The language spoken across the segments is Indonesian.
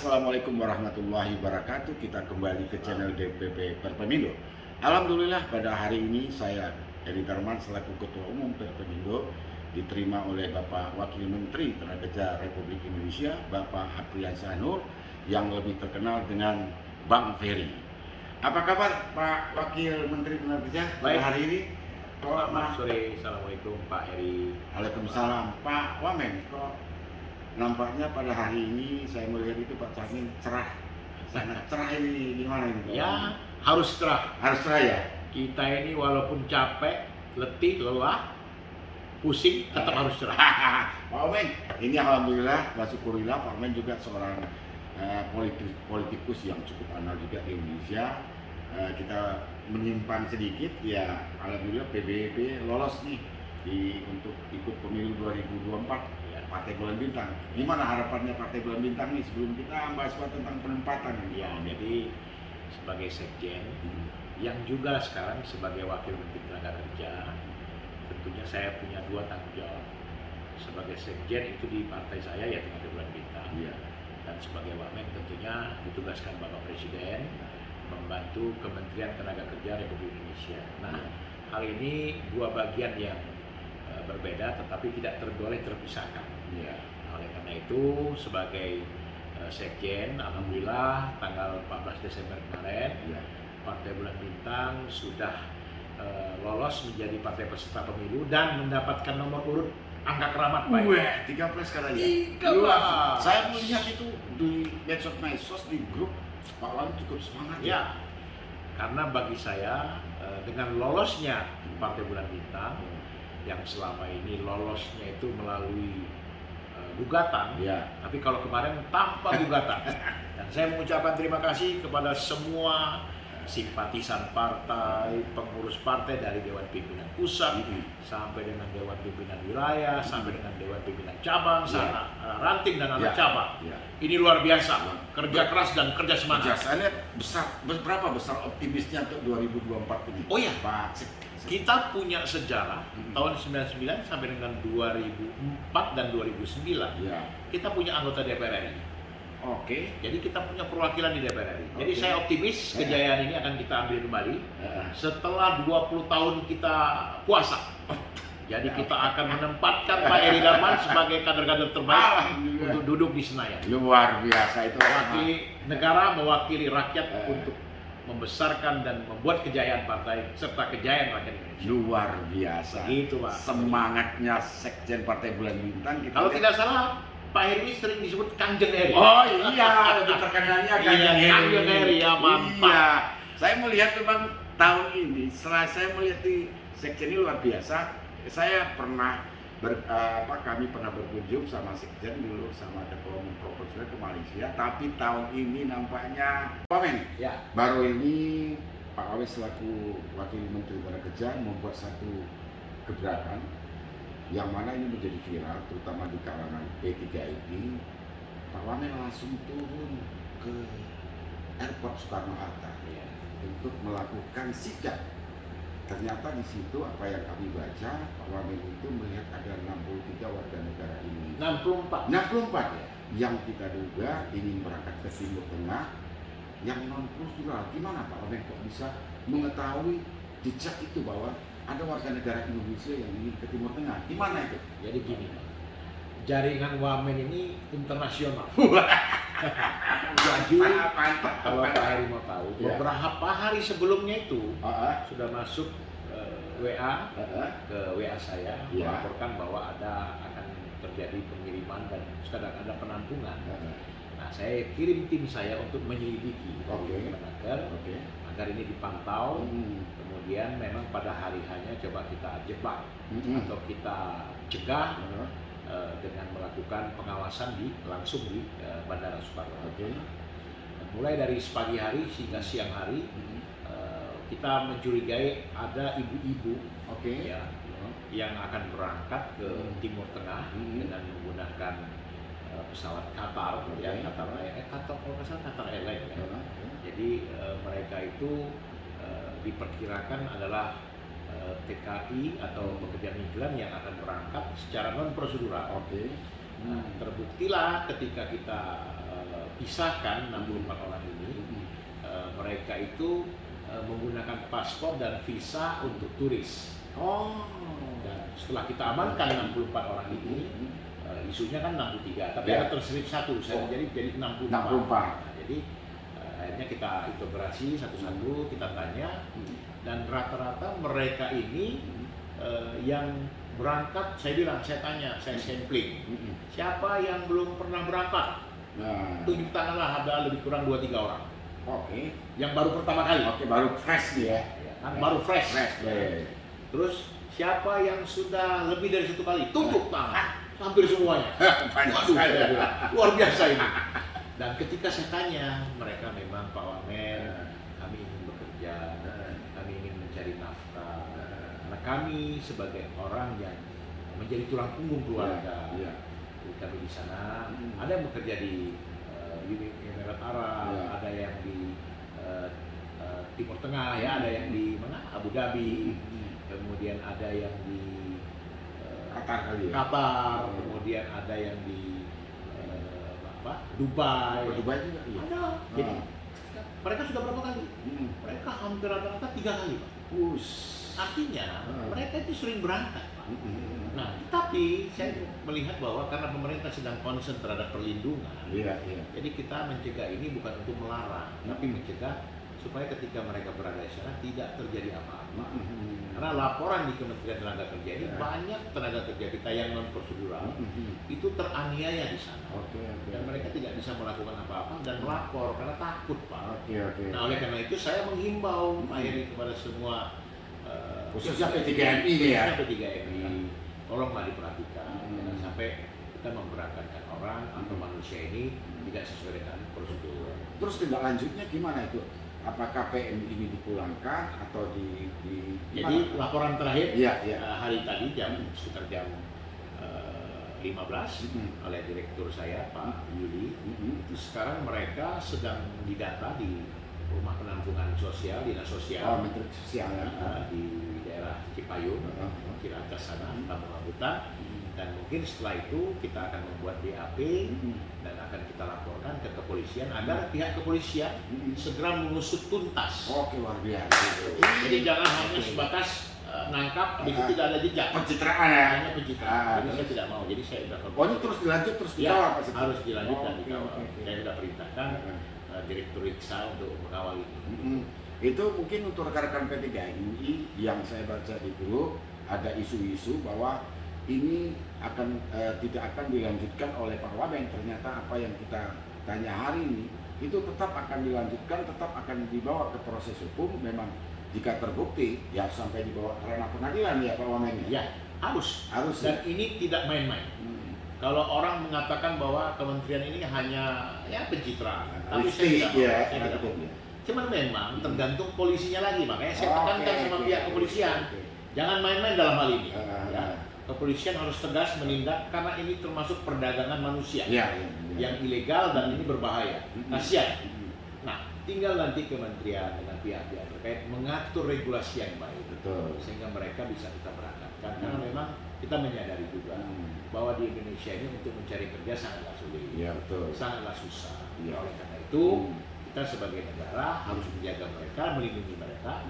Assalamualaikum warahmatullahi wabarakatuh. Kita kembali ke channel DPP Perpemindo. Alhamdulillah pada hari ini saya Edi Darman selaku Ketua Umum Perpemindo diterima oleh Bapak Wakil Menteri Tenaga Republik Indonesia, Bapak Apriansyah Nur, yang lebih terkenal dengan Bang Ferry. Apa kabar Pak Wakil Menteri Tenaga pada hari ini? Selamat sore, Assalamualaikum Pak Heri. Waalaikumsalam. Pak Wamen, kok nampaknya pada hari ini saya melihat itu Pak Camin cerah, sangat cerah ini, gimana ini? Ya, harus cerah. Harus cerah ya? Kita ini walaupun capek, letih, lelah, pusing, tetap harus cerah. Pak Wamen, ini alhamdulillah, syukurillah Pak Wamen juga seorang politikus yang cukup andal juga di Indonesia. Kita menyimpan sedikit ya, alhamdulillah PBB lolos nih untuk ikut pemilu 2024 ya, Partai Bulan Bintang. Gimana harapannya Partai Bulan Bintang nih sebelum kita bahas tentang penempatan? Ya, jadi sebagai sekjen yang juga sekarang sebagai wakil menteri tenaga kerja, tentunya saya punya dua tanggung jawab. Sebagai sekjen itu di partai saya yaitu Partai Bulan Bintang, Iya. dan sebagai wamen tentunya ditugaskan Bapak Presiden membantu Kementerian Tenaga Kerja Republik Indonesia. Nah, hal ini dua bagian yang berbeda tetapi tidak boleh terpisahkan. Iya. Oleh karena itu sebagai sekjen, alhamdulillah tanggal 14 Desember kemarin Iya. Partai Bulan Bintang sudah lolos menjadi partai peserta pemilu dan mendapatkan nomor urut angka keramat Pak. Wah, 13 katanya. 13. Saya melihat itu di medsos di grup Pak Wamen cukup semangat Ya, karena bagi saya dengan lolosnya Partai Bulan Bintang yang selama ini lolosnya itu melalui gugatan, Ya. tapi kalau kemarin tanpa gugatan. Dan saya mengucapkan terima kasih kepada semua simpatisan partai, pengurus partai dari Dewan Pimpinan Pusat sampai dengan Dewan Pimpinan Wilayah, sampai dengan Dewan Pimpinan Cabang, ranting dan anak cabang. Ini luar biasa, kerja keras dan kerja semangat. Saya lihat berapa besar optimisnya untuk 2024 ini? Oh ya, Pak. kita punya sejarah tahun 99 sampai dengan 2004 dan 2009. Ya. Kita punya anggota DPR RI. Oke. Jadi kita punya perwakilan di DPR RI. Jadi Oke. saya optimis kejayaan ini akan kita ambil kembali setelah 20 tahun kita puasa. Jadi kita akan menempatkan Pak Edi Darman sebagai kader-kader terbaik untuk duduk di Senayan. Luar biasa itu. Mewakili negara, mewakili rakyat untuk membesarkan dan membuat kejayaan partai serta kejayaan rakyat Indonesia. Luar biasa. Gitu Pak. Semangatnya Sekjen Partai Bulan Bintang. Kalau tidak salah, Pak Heri ini sering disebut Kanjeng Heri. Oh iya, lebih terkenalnya Kanjeng Heri. Kanjeng Heri, ya mantap. Iya. Saya melihat memang tahun ini, setelah saya melihat di Sekjen ini luar biasa. Saya pernah kami pernah berkunjung sama Sekjen dulu sama Ketua Umum Proporsional ke Malaysia, tapi tahun ini nampaknya Pak Wamen, Ya. baru ini Pak Wamen selaku Wakil Menteri Tenaga Kerja membuat satu gebrakan yang mana ini menjadi viral terutama di kalangan P3I. Pak Wamen langsung turun ke Airport Soekarno-Hatta untuk melakukan sidak. Ternyata di situ apa yang kami baca, Pak Wamen itu melihat ada 63 warga negara Indonesia. 64 ya, yang kita duga ingin berangkat ke Timur Tengah yang non prosedural. Gimana Pak Wamen kok bisa mengetahui jejak itu bahwa ada warga negara Indonesia yang ingin ke Timur Tengah? Gimana itu? Jadi gini, jaringan Wamen ini internasional. Jadi kalau Pak Heri mau tahu, beberapa hari sebelumnya itu sudah masuk WA ke WA saya melaporkan bahwa akan terjadi pengiriman dan sekarang ada penampungan. Nah, saya kirim tim saya untuk menyelidiki agar ini dipantau. Kemudian memang pada hari hanya coba kita jebak atau kita cegah dengan melakukan pengawasan langsung di Bandara Soekarno-Hatta. Mulai dari pagi hari hingga siang hari kita mencurigai ada ibu-ibu yang akan berangkat ke Timur Tengah dengan menggunakan pesawat Qatar, Qatar Airlines. Jadi mereka itu diperkirakan adalah TKI atau pekerja migran yang akan berangkat secara non prosedural. Nah, terbuktilah ketika kita pisahkan 64 orang ini. Mereka itu menggunakan paspor dan visa untuk turis. Dan setelah kita amankan 64 orang ini, isunya kan 63, tapi ada terselip satu, jadi 64. Nah, jadi akhirnya kita integrasi satu-satu, kita tanya, dan rata-rata mereka ini yang berangkat, saya tanya, saya sampling, siapa yang belum pernah berangkat? Tunjuk tanganlah, ada lebih kurang 2-3 orang. Yang baru pertama kali. Baru fresh dia. Baru fresh. Terus siapa yang sudah lebih dari 1 kali? Tunjuk tangan. Hampir semuanya. Waduh, luar biasa ini. Dan ketika saya tanya, mereka memang Pak Wamen, kami ingin bekerja, kami ingin mencari nafkah. Karena kami sebagai orang yang menjadi tulang punggung keluarga, kami di sana, ada yang bekerja di Uni Emirat Arab, ada yang di Timur Tengah, ada yang di mana? Abu Dhabi, kemudian ada yang di Qatar, kemudian ada yang di Dubai. Dubai juga ada. Jadi mereka sudah berapa kali? Mereka hampir rata-rata 3 kali, Pak. Artinya mereka itu sering berangkat, Pak. Nah, tapi saya melihat bahwa karena pemerintah sedang concern terhadap perlindungan, jadi kita mencegah ini bukan untuk melarang, tapi mencegah supaya ketika mereka berada di sana tidak terjadi apa-apa. Karena laporan di Kementerian Tenaga Kerja ini banyak tenaga kerja kita yang non prosedural itu teraniaya di sana, dan mereka tidak bisa melakukan apa-apa dan melapor karena takut, Pak. Nah, oleh karena itu saya menghimbau Pak Heri kepada semua, khususnya P3MI ya. P3MI, tolonglah diperhatikan, jangan sampai kita memberangkatkan orang atau manusia ini tidak sesuai dengan prosedur. Terus tindak lanjutnya gimana itu? Apakah PM ini dipulangkan atau Jadi laporan terakhir hari tadi sekitar jam 15 oleh direktur saya Pak Yuli, itu sekarang mereka sedang didata di rumah penampungan sosial, dinas sosial, Menteri Sosial di daerah Cipayung, Ciracas sana, Kampung Rambutan. Dan mungkin setelah itu kita akan membuat BAP dan akan kita laporkan ke kepolisian agar pihak kepolisian segera mengusut tuntas. Luar biasa. Jadi jangan hanya sebatas nangkap, habis itu tidak ada jejak. Pencitraan ya? Hanya pencitraan. Jadi saya tidak mau. Jadi saya sudah ini terus dilanjut, terus dikawal? Harus dilanjut dan dikawal. Saya sudah perintahkan Direktur Iksa untuk mengawal ini. Itu mungkin untuk rekan-rekan P3MI yang saya baca di grup, ada isu-isu bahwa ini tidak akan dilanjutkan oleh Pak Wamen. Ternyata apa yang kita tanya hari ini itu tetap akan dilanjutkan, tetap akan dibawa ke proses hukum. Memang jika terbukti ya sampai dibawa ke ranah pengadilan ya Pak Wamen. Ya, harus. Dan ini tidak main-main. Kalau orang mengatakan bahwa kementerian ini hanya pencitraan, tapi saya tidak mau. Cuman memang tergantung polisinya lagi, makanya saya tekankan sama pihak kepolisian, jangan main-main dalam hal ini. Kepolisian harus tegas menindak karena ini termasuk perdagangan manusia yang ilegal dan ini berbahaya. Kasihan. Nah, tinggal nanti kementerian dengan pihak-pihak terkait mengatur regulasi yang baik, sehingga mereka bisa kita berangkatkan. Karena memang kita menyadari juga bahwa di Indonesia ini untuk mencari kerja sangatlah sulit, sangatlah susah. Oleh karena itu kita sebagai negara harus menjaga mereka, melindungi mereka.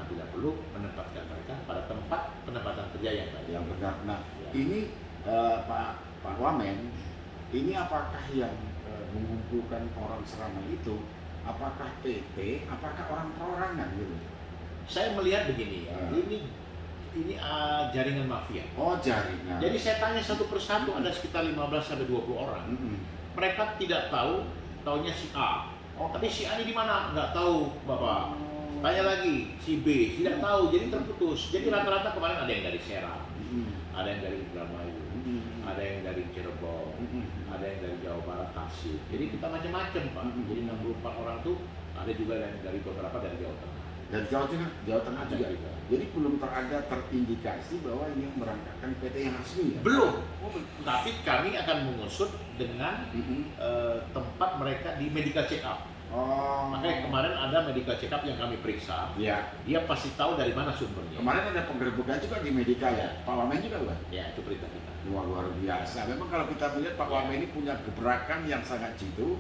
Bila perlu menempatkan mereka pada tempat penempatan kerja yang baik. Yang benar. Nah, ini Pak Wamen, ini apakah yang mengumpulkan orang selama itu, apakah PT, apakah orang perorangan gitu? Saya melihat begini ya, ini jaringan mafia. Jaringan. Jadi saya tanya satu persatu, ada sekitar 15-20 orang. Mereka tidak tahu, taunya si A. Tapi si A ini di mana? Nggak tahu, Bapak. Tanya lagi, si B tidak tahu, jadi terputus. Jadi rata-rata kemarin ada yang dari Serang, ada yang dari Indramayu, ada yang dari Cirebon, ada yang dari Jawa Barat, Tasik. Jadi kita macam-macam, Pak. Jadi 64 orang tuh ada juga yang dari beberapa dari Jawa Tengah. Dari Jawa Tengah juga. Jadi belum terindikasi bahwa ini merangkakkan PT yang resmi ya? Belum. Tapi kami akan mengusut dengan tempat mereka di medical check up. Makanya kemarin ada medical check up yang kami periksa. Dia pasti tahu dari mana sumbernya. Kemarin ada penggerbekan juga di medical ya. Pak Wamen juga bukan? Ya, itu perintah kita. Luar biasa. Memang kalau kita melihat Pak Wamen ini punya gebrakan yang sangat jitu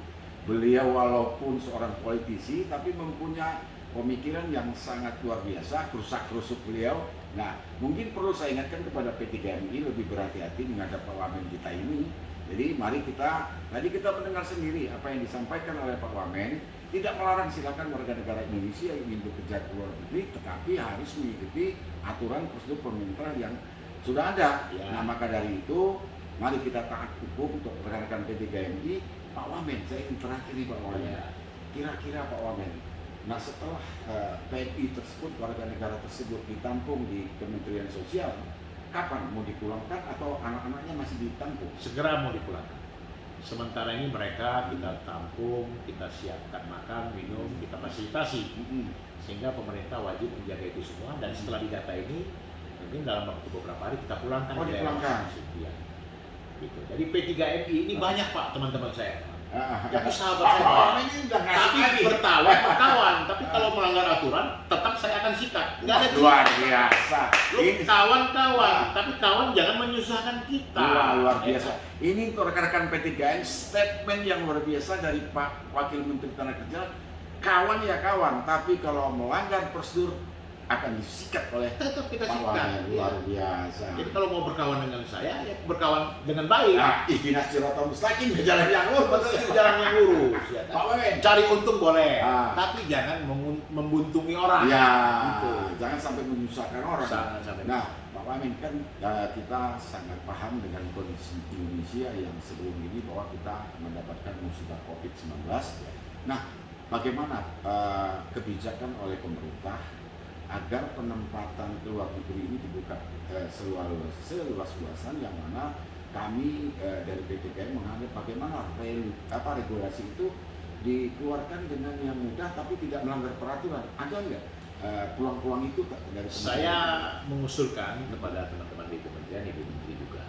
beliau walaupun seorang politisi tapi mempunyai pemikiran yang sangat luar biasa, kerusak-kerusuk beliau. Nah, mungkin perlu saya ingatkan kepada P3MI lebih berhati-hati menghadap Wamen kita ini. Jadi mari tadi kita mendengar sendiri apa yang disampaikan oleh Pak Wamen, tidak melarang silakan warga negara Indonesia yang ingin bekerja ke luar negeri, tetapi harus mengikuti aturan prosedur pemerintah yang sudah ada. Ya. Nah, maka dari itu, mari kita taat hukum untuk rekan-rekan P3MI. Pak Wamen, saya ingin terakhir nih Pak Wamen. Ya. Kira-kira Pak Wamen, nah setelah PMI tersebut, warga negara tersebut ditampung di Kementerian Sosial, kapan mau dipulangkan atau anak-anaknya masih ditampung? Segera mau dipulangkan. Sementara ini mereka kita tampung, kita siapkan makan, minum, kita fasilitasi. Sehingga pemerintah wajib menjaga itu semua, dan setelah didata ini, mungkin dalam waktu beberapa hari kita pulangkan. Oh, dipulangkan. Ya. Gitu. Jadi P3MI ini banyak Pak teman-teman saya. Tapi sahabat saya ini udah tapi berkawan, tapi kalau melanggar aturan tetap saya akan sikat. Nggak ada luar biasa. Lu kawan-kawan, tapi kawan jangan menyusahkan kita. Luar biasa. Ini untuk rekan-rekan P3MI, statement yang luar biasa dari Pak Wakil Menteri Tenaga Kerja. Kawan ya kawan, tapi kalau melanggar prosedur akan disikat oleh tetap kita sikat. Luar biasa. Jadi kalau mau berkawan dengan saya, ya berkawan dengan baik. Ihdinas siratal mustaqim, ke jalan yang lurus. Jalan yang lurus. Ya, Pak Wamen, cari untung boleh, tapi jangan membuntungi orang. Ya, gitu. Jangan sampai menyusahkan orang. Nah, Pak Wamen, kan kita sangat paham dengan kondisi Indonesia yang sebelum ini bahwa kita mendapatkan musibah COVID-19. Nah, bagaimana kebijakan oleh pemerintah agar penempatan ke luar negeri ini dibuka seluas-luasan, yang mana kami dari P3MI menganggap bagaimana regulasi itu dikeluarkan dengan yang mudah tapi tidak melanggar peraturan. Ada nggak peluang-peluang itu dari pemerintah? Saya mengusulkan kepada teman-teman di Kementerian, Ibu Menteri juga,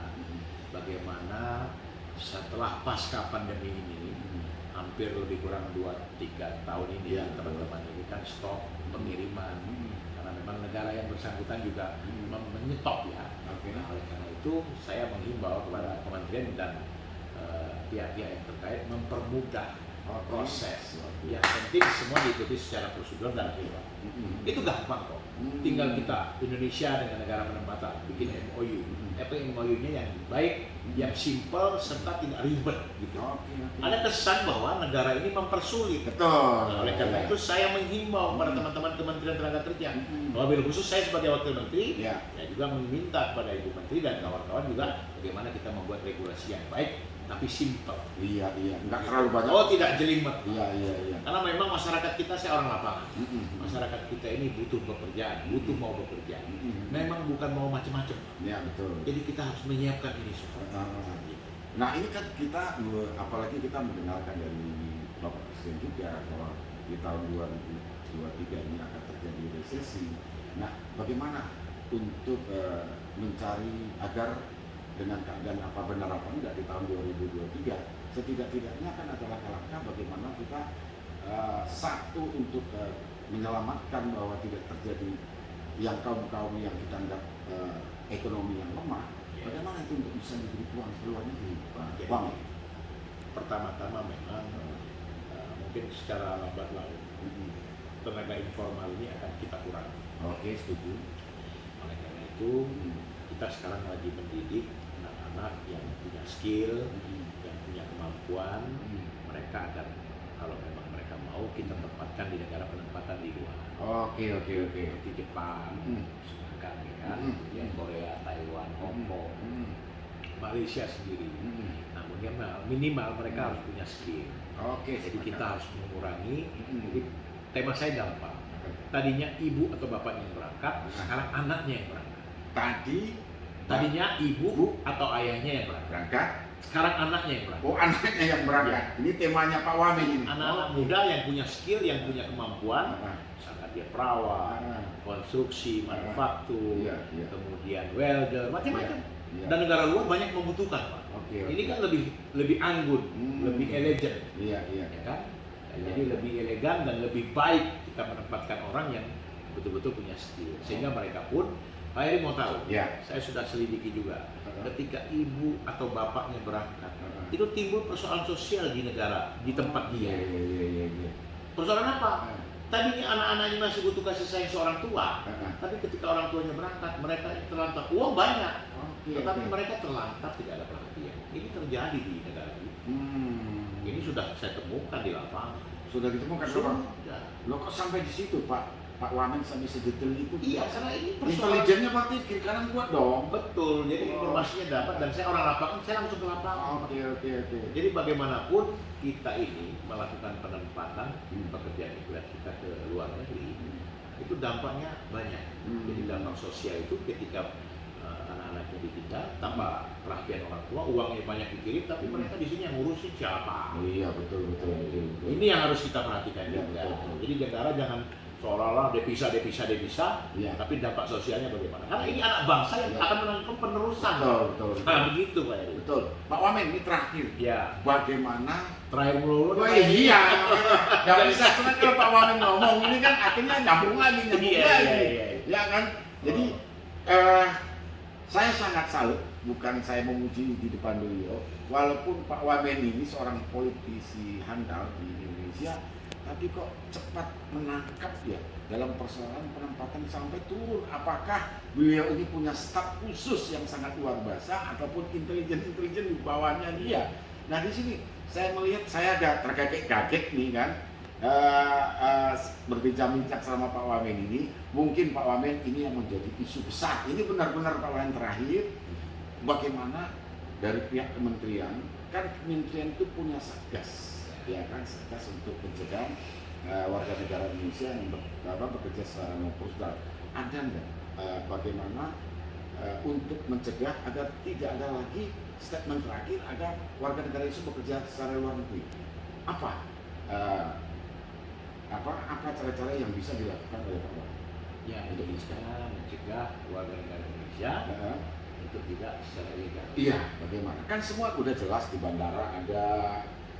bagaimana setelah pasca pandemi ini, hampir lebih kurang 2-3 tahun ini, teman-teman ini kan stop pengiriman. Karena memang negara yang bersangkutan juga menyetop ya. Nah, oleh karena itu saya menghimbau kepada kementerian dan pihak-pihak yang terkait mempermudah proses. Yang penting semua diikuti secara prosedur dan aturan. Itu gampang kok. Tinggal kita Indonesia dengan negara penempatan bikin MOU. MOU-nya yang baik, yang simple serta tidak ribet gitu. Ada kesan bahwa negara ini mempersulit. Betul. Oleh karena itu saya menghimbau kepada teman-teman Kementerian Tenaga Kerja, wabil khusus saya sebagai wakil menteri, saya juga meminta kepada Ibu Menteri dan kawan-kawan juga bagaimana kita membuat regulasi yang baik tapi simple. Iya. Nggak terlalu banyak. Oh, tidak jelimet. Iya. Karena memang masyarakat kita, saya orang lapangan. Masyarakat kita ini butuh pekerjaan, butuh mau bekerja. Memang bukan mau macam-macam. Iya, betul. Jadi kita harus menyiapkan ini semua. Nah, ini kan kita, apalagi kita mendengarkan dari Bapak Presiden juga bahwa di tahun 2023 ini akan terjadi resesi. Nah, bagaimana untuk mencari agar dengan keadaan apa benar apa enggak di tahun 2023, setidak-tidaknya kan ada langkah-langkah bagaimana kita satu untuk menyelamatkan bahwa tidak terjadi yang kaum-kaum yang kita anggap ekonomi yang lemah. Bagaimana itu untuk bisa diberi peluang keluar negeri, Pak? Bang, pertama-tama memang mungkin secara lambat laun tenaga informal ini akan kita kurangi. Oke, setuju. Oleh karena itu kita sekarang lagi mendidik anak-anak yang punya skill, yang punya kemampuan, mereka akan, kalau memang mereka mau, kita tempatkan di negara penempatan di luar. Oke. Seperti Jepang, kemudian Korea, Taiwan, Hong Kong, Malaysia sendiri. Namun minimal mereka harus punya skill. Jadi kita harus mengurangi. Jadi tema saya gampang. Tadinya ibu atau bapak yang berangkat, sekarang anaknya yang berangkat. Tadinya ibu atau ayahnya yang berangkat, sekarang anaknya yang berangkat. Oh, anaknya yang berangkat. Ini temanya Pak Wamen ini. Anak-anak muda yang punya skill, yang punya kemampuan, misalkan dia perawat, konstruksi, manufaktur, kemudian welder, macam-macam. Dan negara luar banyak membutuhkan, Pak. Ini kan lebih anggun, lebih elegan, ya kan? Jadi lebih elegan dan lebih baik kita menempatkan orang yang betul-betul punya skill, sehingga mereka pun Pak Heri mau tahu? Ya. Saya sudah selidiki juga. Ketika ibu atau bapaknya berangkat, itu timbul persoalan sosial di negara, di tempat dia. Iya. Persoalan apa? Tadinya anak-anaknya masih butuh kasih sayang seorang tua, tapi ketika orang tuanya berangkat, mereka terlantar. Uang banyak, tetapi mereka terlantar, tidak ada perhatian. Ini terjadi di negara ini. Ini sudah saya temukan di lapangan. Sudah ditemukan, Pak? Lo kok sampai di situ, Pak? Pak Wamen sampai sedetail itu? Iya, karena ini intelijennya berarti kiri kanan kuat dong. Betul, jadi informasinya dapat dan saya orang lapangan, saya langsung ke lapangan. Oke. Jadi bagaimanapun kita ini melakukan penempatan pekerjaan migran kita ke luar negeri, itu dampaknya banyak. Jadi dampak sosial itu ketika anak-anaknya ditinggal, tanpa perhatian orang tua, uangnya banyak dikirim, tapi mereka di sini yang ngurusin siapa? Iya, betul. Ini yang harus kita perhatikan juga. Jadi negara jangan seolah-olah devisa, ya. tapi dampak sosialnya bagaimana? Karena ini anak bangsa yang akan menanggung penerusan. Betul. Nah, begitu Pak Heri. Betul. Pak Wamen, ini terakhir. Ya. Bagaimana? Terakhir melulu. Iya. Gak bisa cuma kalau Pak Wamen ngomong ini kan akhirnya nyambung lagi. Iya. Ya kan? Jadi saya sangat salut, bukan saya memuji di depan beliau, walaupun Pak Wamen ini seorang politisi handal di Indonesia, tapi kok cepat menangkap ya dalam persoalan penempatan sampai turun. Apakah beliau ini punya staf khusus yang sangat luar biasa ataupun intelijen di bawahnya dia? Nah di sini saya melihat, saya agak terkaget-kaget nih kan, berbincang-bincang sama Pak Wamen ini. Mungkin Pak Wamen ini yang menjadi isu besar. Ini benar-benar Pak Wamen terakhir, bagaimana dari pihak kementerian, kan kementerian itu punya satgas, ya kan, satgas untuk mencegah warga negara Indonesia yang bekerja secara non-profesional. Ada nggak bagaimana untuk mencegah agar tidak ada lagi statement terakhir agar warga negara Indonesia bekerja secara luar negeri? Apa cara-cara yang bisa dilakukan oleh Pak Wamen? Ya, untuk mencegah warga negara Indonesia untuk tidak secara ilegal. Iya, bagaimana? Kan semua udah jelas di bandara ada.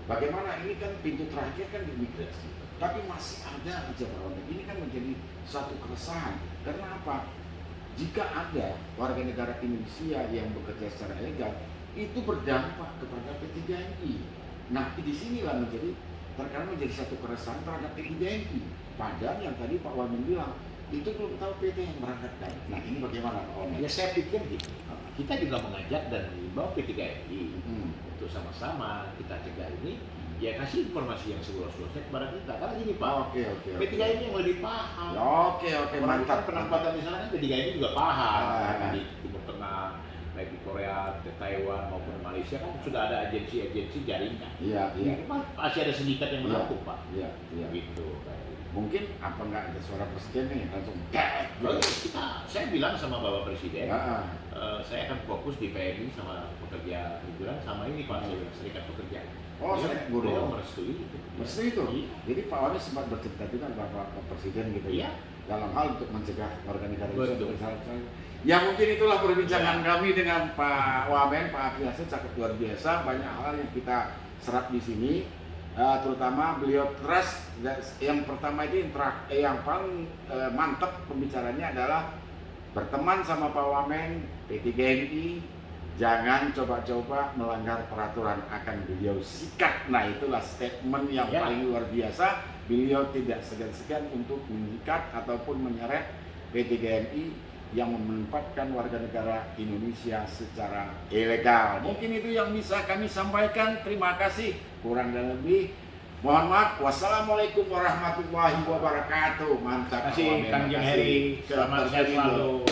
Bagaimana ini kan pintu terakhir kan di imigrasi, tapi masih ada aja Pak Wamen. Ini kan menjadi satu keresahan. Karena apa? Jika ada warga negara Indonesia yang bekerja secara ilegal, itu berdampak kepada P3MI. Nah, disinilah terkadang menjadi satu keresahan terhadap P3MI. Padahal yang tadi Pak Wamen bilang, itu belum tahu PT yang berangkatkan. Nah, ini bagaimana Pak Wamen? Ya saya pikir gitu. Kita juga mengajak dan mengimbau P3MI untuk sama-sama kita cegah ini. Ya kasih informasi yang seluas-luasnya kepada kita. Karena gini Pak, P3MI yang lebih paham. Oke, mantap. Penempatan di sana kan P3MI juga paham. Di Timur Tengah, baik di Korea, di Taiwan maupun di Malaysia kan sudah ada agensi-agensi jaringan. Iya. Pasti ada sindikat yang mendukung Pak. Iya. Gitu. Mungkin apa nggak ada suara presiden nih langsung saya bilang sama Bapak Presiden, saya akan fokus di PMI sama pekerja migran sama ini Pak, serikat pekerja. Serikat buruh. Beliau merestui itu. Iya. Jadi Pak Wamen sempat bercerita juga Bapak Presiden gitu ya, dalam hal untuk mencegah warga negara Indonesia. Ya mungkin itulah perbincangan kami dengan Pak Wamen, Pak Apriansyah, cakep luar biasa, banyak hal yang kita serap di sini. Terutama beliau trust, yang pertama itu yang paling mantap pembicaranya adalah berteman sama Pak Wamen, P3MI, jangan coba-coba melanggar peraturan, akan beliau sikat. Nah itulah statement yang paling luar biasa, beliau tidak segan-segan untuk menyikat ataupun menyeret P3MI yang menempatkan warga negara Indonesia secara ilegal. Mungkin itu yang bisa kami sampaikan. Terima kasih. Kurang dan lebih mohon maaf. Wassalamualaikum warahmatullahi wabarakatuh. Mantap. Terima kasih Kang Heri. Selamat sehat selalu.